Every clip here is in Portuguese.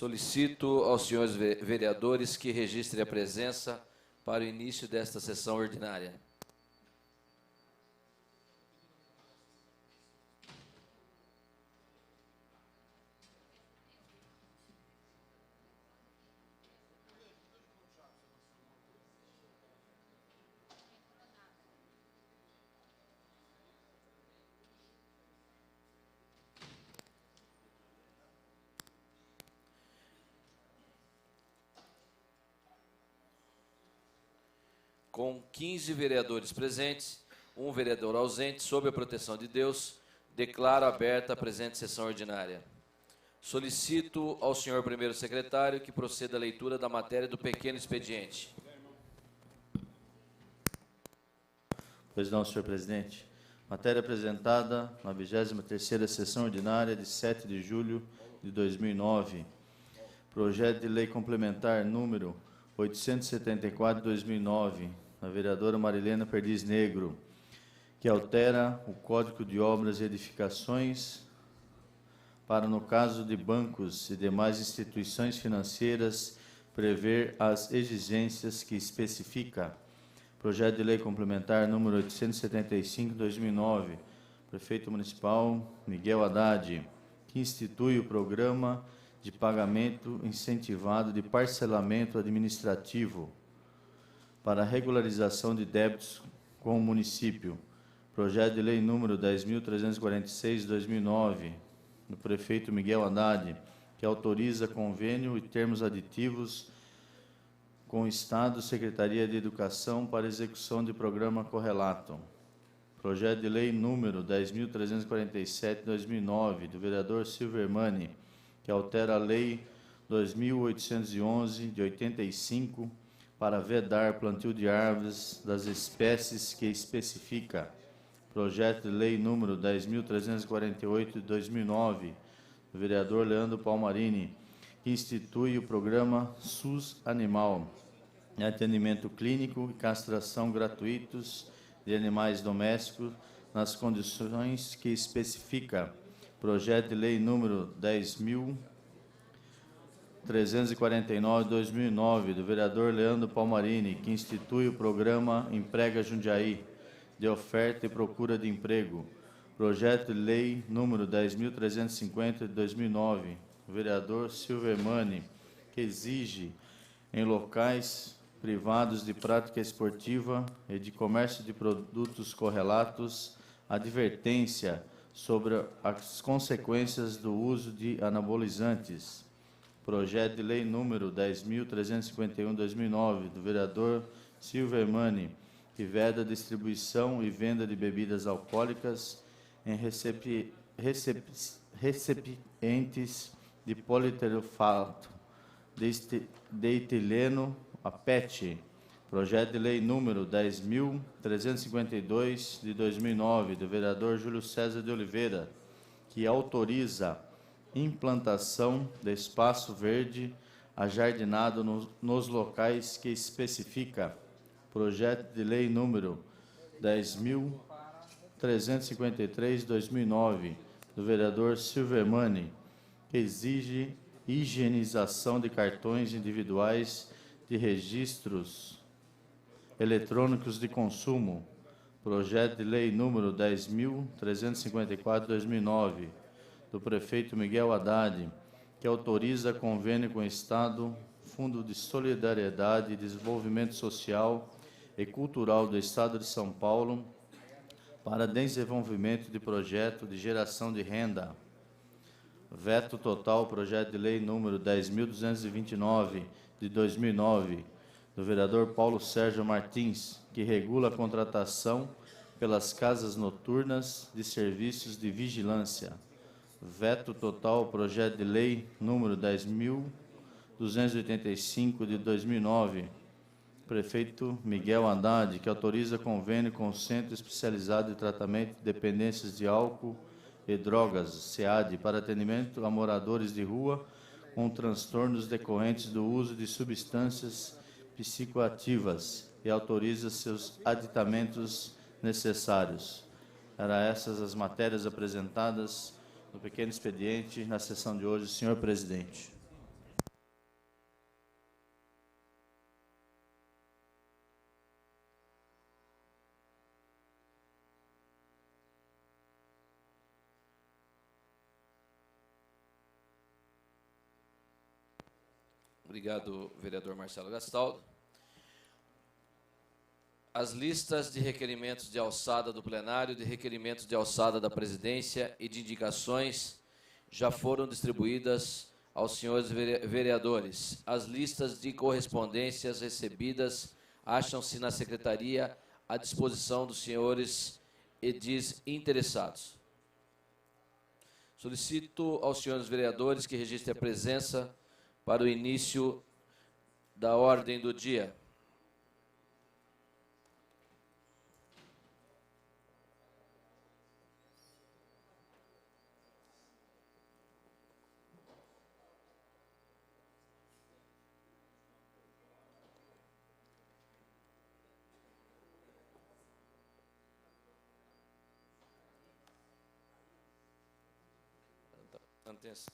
Solicito aos senhores vereadores que registrem a presença para o início desta sessão ordinária. Com 15 vereadores presentes, um vereador ausente, sob a proteção de Deus, declaro aberta a presente sessão ordinária. Solicito ao senhor primeiro secretário que proceda à leitura da matéria do pequeno expediente. Pois não, senhor presidente. Matéria apresentada na 23ª sessão ordinária de 7 de julho de 2009. Projeto de lei complementar número 874 de 2009, da vereadora Marilena Perdiz Negro, que altera o Código de Obras e Edificações para, no caso de bancos e demais instituições financeiras, prever as exigências que especifica. Projeto de lei complementar número 875 de 2009, Prefeito Municipal Miguel Haddad, que institui o programa de pagamento incentivado de parcelamento administrativo para regularização de débitos com o município. Projeto de lei número 10.346 de 2009, do prefeito Miguel Haddad, que autoriza convênio e termos aditivos com o Estado, Secretaria de Educação para execução de programa correlato. Projeto de lei número 10.347 de 2009, do vereador Silvio Hermani, que altera a lei 2.811 de 85 para vedar plantio de árvores das espécies que especifica. Projeto de lei número 10.348 de 2009, do vereador Leandro Palmarini, que institui o programa SUS Animal, atendimento clínico e castração gratuitos de animais domésticos nas condições que especifica. Projeto de lei número 10.349 de 2009, do vereador Leandro Palmarini, que institui o programa Emprega Jundiaí, de oferta e procura de emprego. Projeto de lei número 10.350 de 2009, do vereador Silvio Hermani, que exige em locais privados de prática esportiva e de comércio de produtos correlatos advertência sobre as consequências do uso de anabolizantes. Projeto de lei número 10.351 de 2009, do vereador Silvio Hermani, que veda a distribuição e venda de bebidas alcoólicas em recipientes de polietileno de etileno, a PET. Projeto de lei número 10.352 de 2009, do vereador Júlio César de Oliveira, que autoriza implantação de espaço verde ajardinado nos locais que especifica. Projeto de lei número 10.353 de 2009, do vereador Silvio Hermani, que exige higienização de cartões individuais de registros eletrônicos de consumo. Projeto de lei número 10.354 de 2009, do prefeito Miguel Haddad, que autoriza convênio com o Estado, Fundo de Solidariedade e Desenvolvimento Social e Cultural do Estado de São Paulo para desenvolvimento de projeto de geração de renda. Veto total, projeto de lei número 10.229 de 2009, do vereador Paulo Sérgio Martins, que regula a contratação pelas casas noturnas de serviços de vigilância. Veto total, projeto de lei número 10.285 de 2009, prefeito Miguel Haddad, que autoriza convênio com o Centro Especializado de Tratamento de Dependências de Álcool e Drogas, SEAD, para atendimento a moradores de rua com transtornos decorrentes do uso de substâncias psicoativas e autoriza seus aditamentos necessários. Eram essas as matérias apresentadas no pequeno expediente na sessão de hoje, senhor presidente. Obrigado, vereador Marcelo Gastaldo. As listas de requerimentos de alçada do plenário, de requerimentos de alçada da presidência e de indicações já foram distribuídas aos senhores vereadores. As listas de correspondências recebidas acham-se na secretaria à disposição dos senhores edis interessados. Solicito aos senhores vereadores que registrem a presença para o início da ordem do dia. Atenção.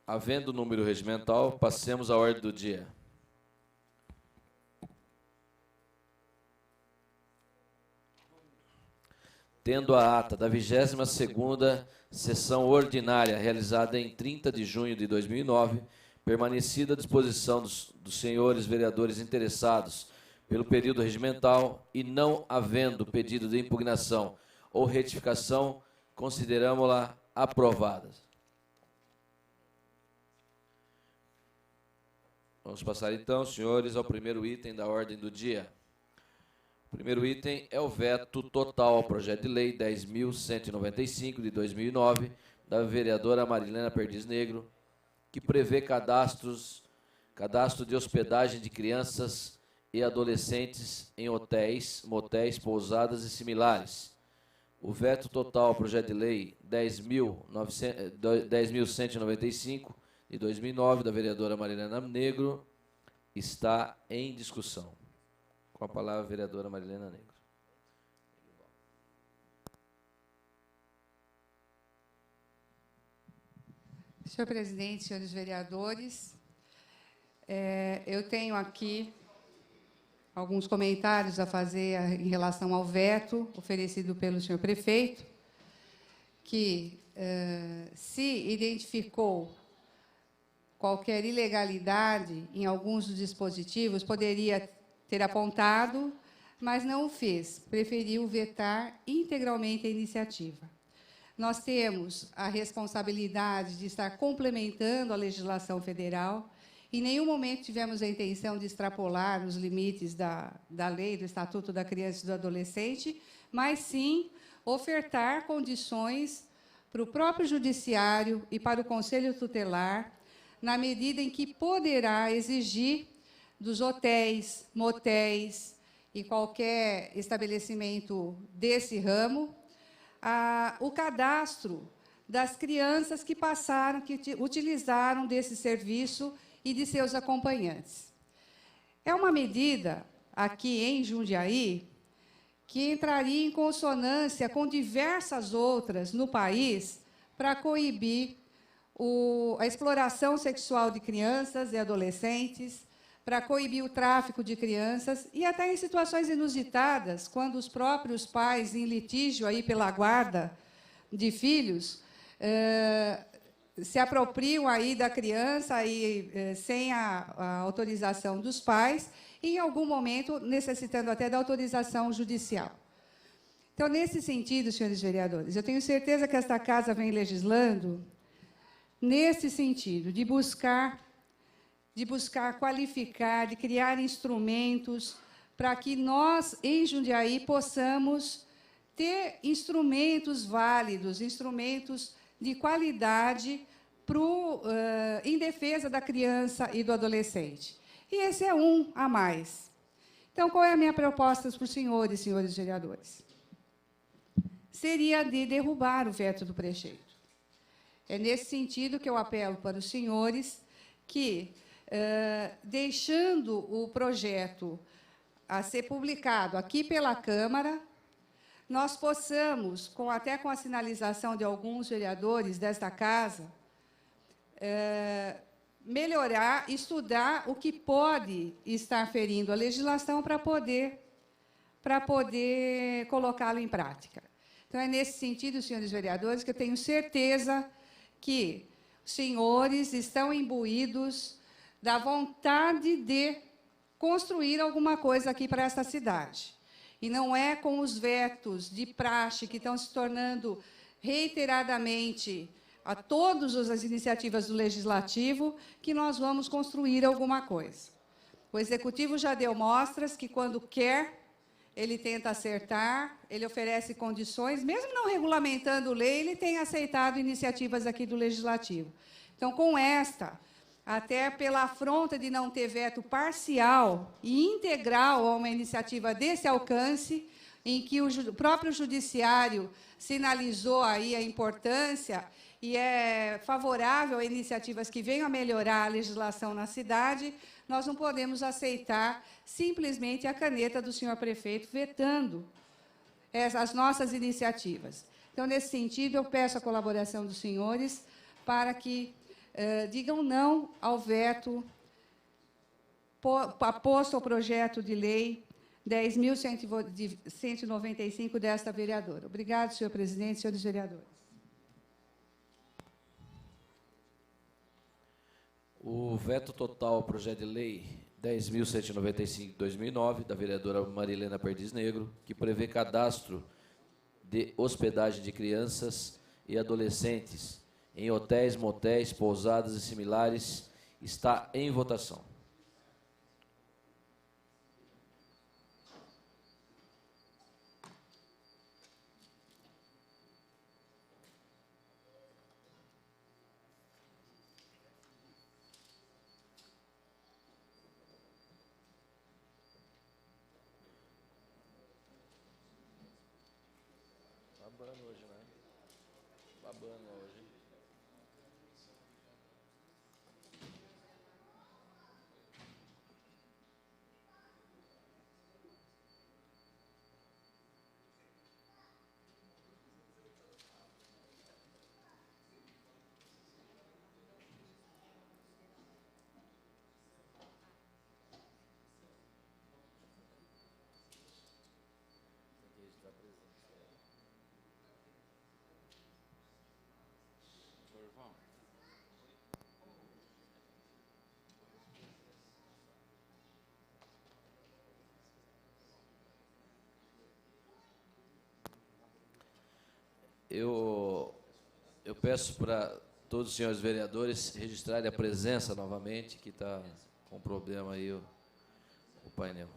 Havendo número regimental, passemos à ordem do dia. Tendo a ata da 22ª sessão ordinária, realizada em 30 de junho de 2009, permanecida à disposição dos senhores vereadores interessados pelo período regimental e não havendo pedido de impugnação ou retificação, consideramos-la aprovada. Vamos passar então, senhores, ao primeiro item da ordem do dia. O primeiro item é o veto total ao projeto de lei 10.195 de 2009, da vereadora Marilena Perdiz Negro, que prevê cadastro de hospedagem de crianças e adolescentes em hotéis, motéis, pousadas e similares. O veto total ao projeto de lei 10.195 de 2009, da vereadora Marilena Negro, está em discussão. Com a palavra, a vereadora Marilena Negro. Senhor presidente, senhores vereadores, eu tenho aqui alguns comentários a fazer em relação ao veto oferecido pelo senhor prefeito, que se identificou qualquer ilegalidade em alguns dos dispositivos, poderia ter apontado, mas não o fez, preferiu vetar integralmente a iniciativa. Nós temos a responsabilidade de estar complementando a legislação federal. Em nenhum momento tivemos a intenção de extrapolar os limites da lei, do Estatuto da Criança e do Adolescente, mas sim ofertar condições para o próprio Judiciário e para o Conselho Tutelar, na medida em que poderá exigir dos hotéis, motéis e qualquer estabelecimento desse ramo, o cadastro das crianças que passaram, que utilizaram desse serviço e de seus acompanhantes. É uma medida, aqui em Jundiaí, que entraria em consonância com diversas outras no país para coibir a exploração sexual de crianças e adolescentes, para coibir o tráfico de crianças e até em situações inusitadas, quando os próprios pais, em litígio aí pela guarda de filhos, se apropriam aí da criança e, sem a autorização dos pais, e, em algum momento, necessitando até da autorização judicial. Então, nesse sentido, senhores vereadores, eu tenho certeza que esta Casa vem legislando nesse sentido, de buscar de buscar qualificar, de criar instrumentos para que nós, em Jundiaí, possamos ter instrumentos válidos, instrumentos de qualidade em defesa da criança e do adolescente. E esse é um a mais. Então, qual é a minha proposta para os senhores vereadores? Seria de derrubar o veto do prefeito. É nesse sentido que eu apelo para os senhores que, deixando o projeto a ser publicado aqui pela Câmara, nós possamos, até com a sinalização de alguns vereadores desta casa, melhorar, estudar o que pode estar ferindo a legislação para poder colocá-lo em prática. Então, é nesse sentido, senhores vereadores, que eu tenho certeza que os senhores estão imbuídos da vontade de construir alguma coisa aqui para esta cidade. E não é com os vetos de praxe que estão se tornando reiteradamente a todas as iniciativas do Legislativo que nós vamos construir alguma coisa. O Executivo já deu mostras que, quando quer, ele tenta acertar, ele oferece condições, mesmo não regulamentando lei, ele tem aceitado iniciativas aqui do Legislativo. Então, com esta, até pela afronta de não ter veto parcial e integral a uma iniciativa desse alcance, em que o próprio Judiciário sinalizou aí a importância e é favorável a iniciativas que venham a melhorar a legislação na cidade, nós não podemos aceitar simplesmente a caneta do senhor prefeito vetando as nossas iniciativas. Então, nesse sentido, eu peço a colaboração dos senhores para que digam não ao veto aposto ao projeto de lei 10.195 desta vereadora. Obrigado, senhor presidente, senhores vereadores. O veto total ao projeto de lei 10.195 de 2009, da vereadora Marilena Perdiz Negro, que prevê cadastro de hospedagem de crianças e adolescentes em hotéis, motéis, pousadas e similares, está em votação. Babando hoje, né? Babando hoje. Eu peço para todos os senhores vereadores registrarem a presença novamente, que está com problema aí o painel.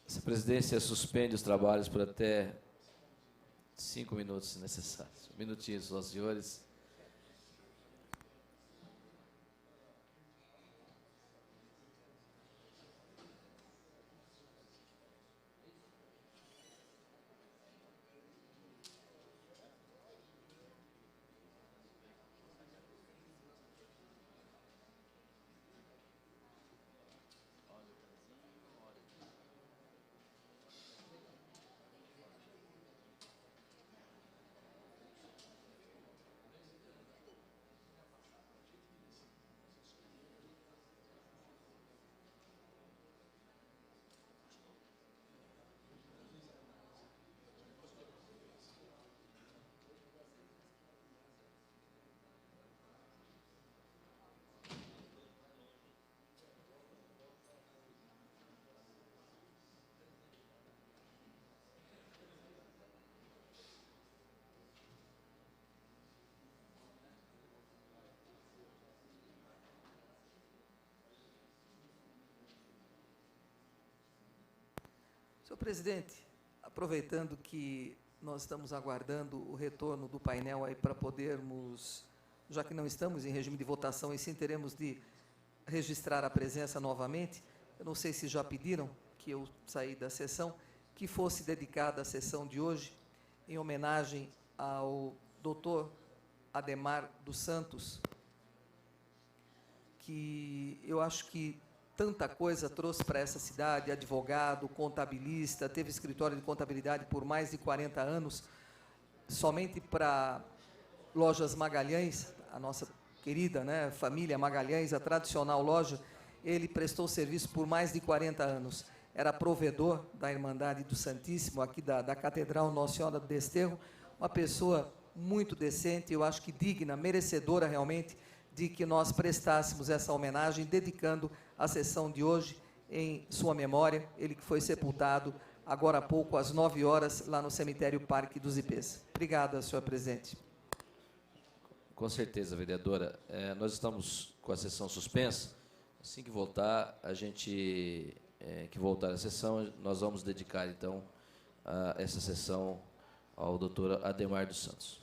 Essa presidência suspende os trabalhos por até 5 minutos, se necessário. Um minutinho só, senhores. Senhor presidente, aproveitando que nós estamos aguardando o retorno do painel aí para podermos, já que não estamos em regime de votação e sim teremos de registrar a presença novamente, eu não sei se já pediram que eu saí da sessão, que fosse dedicada a sessão de hoje em homenagem ao doutor Ademar dos Santos, que eu acho que tanta coisa trouxe para essa cidade, advogado, contabilista, teve escritório de contabilidade por mais de 40 anos, somente para Lojas Magalhães, a nossa querida, né, família Magalhães, a tradicional loja, ele prestou serviço por mais de 40 anos. Era provedor da Irmandade do Santíssimo, aqui da Catedral Nossa Senhora do Desterro, uma pessoa muito decente, eu acho que digna, merecedora realmente, de que nós prestássemos essa homenagem, dedicando a sessão de hoje em sua memória, ele que foi sepultado agora há pouco, às 9 horas, lá no cemitério Parque dos Ipês. Obrigado, senhor presidente. Com certeza, vereadora. Nós estamos com a sessão suspensa. Assim que voltar, que voltar a sessão, nós vamos dedicar, então, essa sessão ao doutor Ademar dos Santos.